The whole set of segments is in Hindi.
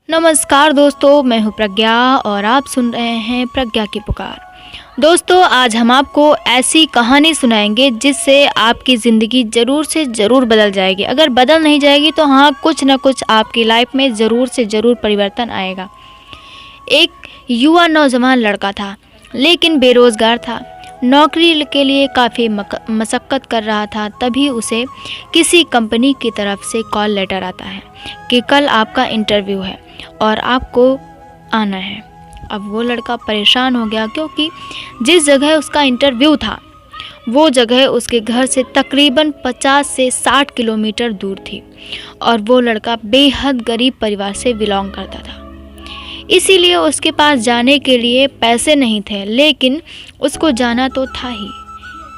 नमस्कार दोस्तों, मैं हूं प्रज्ञा और आप सुन रहे हैं प्रज्ञा की पुकार। दोस्तों, आज हम आपको ऐसी कहानी सुनाएंगे जिससे आपकी ज़िंदगी ज़रूर से ज़रूर बदल जाएगी। अगर बदल नहीं जाएगी तो हाँ, कुछ ना कुछ आपकी लाइफ में ज़रूर से ज़रूर परिवर्तन आएगा। एक युवा नौजवान लड़का था, लेकिन बेरोज़गार था। नौकरी के लिए काफ़ी मशक्क़त कर रहा था। तभी उसे किसी कंपनी की तरफ से कॉल लेटर आता है कि कल आपका इंटरव्यू है और आपको आना है। अब वो लड़का परेशान हो गया, क्योंकि जिस जगह उसका इंटरव्यू था वो जगह उसके घर से तकरीबन 50 से 60 किलोमीटर दूर थी और वो लड़का बेहद गरीब परिवार से बिलोंग करता था। इसीलिए उसके पास जाने के लिए पैसे नहीं थे, लेकिन उसको जाना तो था ही।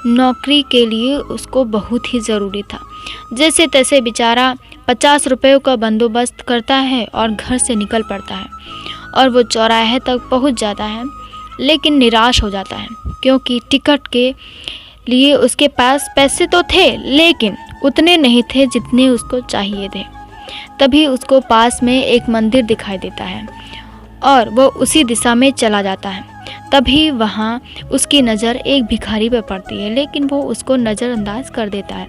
नौकरी के लिए उसको बहुत ही ज़रूरी था। जैसे तैसे बेचारा 50 रुपये का बंदोबस्त करता है और घर से निकल पड़ता है और वो चौराहे तक पहुंच जाता है, लेकिन निराश हो जाता है, क्योंकि टिकट के लिए उसके पास पैसे तो थे, लेकिन उतने नहीं थे जितने उसको चाहिए थे। तभी उसको पास में एक मंदिर दिखाई देता है और वो उसी दिशा में चला जाता है। तभी वहाँ उसकी नज़र एक भिखारी पर पड़ती है, लेकिन वो उसको नज़रअंदाज कर देता है।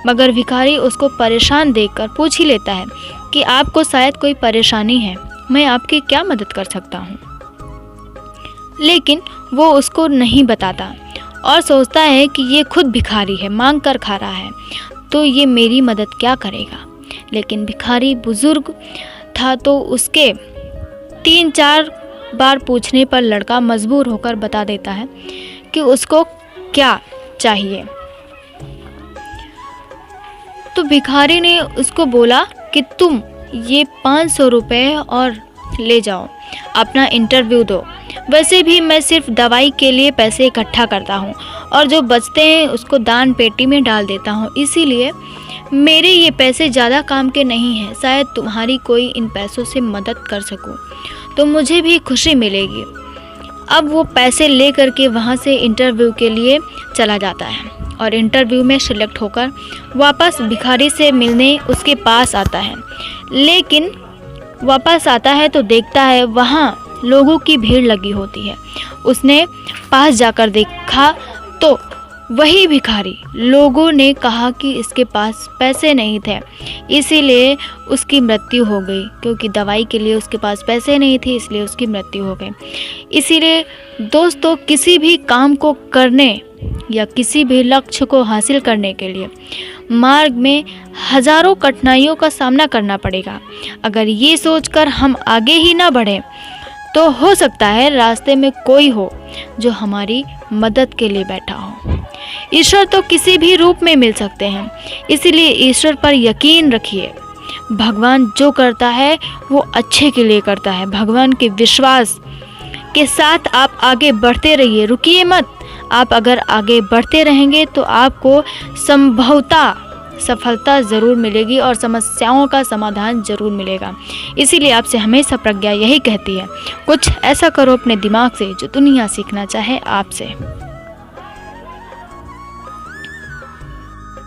मगर भिखारी उसको परेशान देखकर पूछ ही लेता है कि आपको शायद कोई परेशानी है, मैं आपकी क्या मदद कर सकता हूँ। लेकिन वो उसको नहीं बताता और सोचता है कि ये खुद भिखारी है, मांग कर खा रहा है, तो ये मेरी मदद क्या करेगा। लेकिन भिखारी बुजुर्ग था, तो उसके 3-4 बार पूछने पर लड़का मजबूर होकर बता देता है कि उसको क्या चाहिए। तो भिखारी ने उसको बोला कि तुम ये 500 रुपये और ले जाओ, अपना इंटरव्यू दो। वैसे भी मैं सिर्फ दवाई के लिए पैसे इकट्ठा करता हूँ और जो बचते हैं उसको दान पेटी में डाल देता हूँ, इसीलिए मेरे ये पैसे ज़्यादा काम के नहीं हैं। शायद तुम्हारी कोई इन पैसों से मदद कर सकूँ तो मुझे भी खुशी मिलेगी। अब वो पैसे ले करके वहाँ से इंटरव्यू के लिए चला जाता है और इंटरव्यू में सिलेक्ट होकर वापस भिखारी से मिलने उसके पास आता है। लेकिन वापस आता है तो देखता है वहाँ लोगों की भीड़ लगी होती है। उसने पास जाकर देखा तो वही भिखारी। लोगों ने कहा कि इसके पास पैसे नहीं थे, इसीलिए उसकी मृत्यु हो गई, क्योंकि दवाई के लिए उसके पास पैसे नहीं थे, इसलिए उसकी मृत्यु हो गई। इसीलिए दोस्तों, किसी भी काम को करने या किसी भी लक्ष्य को हासिल करने के लिए मार्ग में हज़ारों कठिनाइयों का सामना करना पड़ेगा। अगर ये सोचकर हम आगे ही ना बढ़ें तो हो सकता है रास्ते में कोई हो जो हमारी मदद के लिए बैठा हो। ईश्वर तो किसी भी रूप में मिल सकते हैं, इसलिए ईश्वर पर यकीन रखिए। भगवान जो करता है वो अच्छे के लिए करता है। भगवान के विश्वास के साथ आप आगे बढ़ते रहिए, रुकिए मत। आप अगर आगे बढ़ते रहेंगे तो आपको संभवतः सफलता ज़रूर मिलेगी और समस्याओं का समाधान ज़रूर मिलेगा। इसीलिए आपसे हमेशा प्रज्ञा यही कहती है, कुछ ऐसा करो अपने दिमाग से जो दुनिया सीखना चाहे आपसे।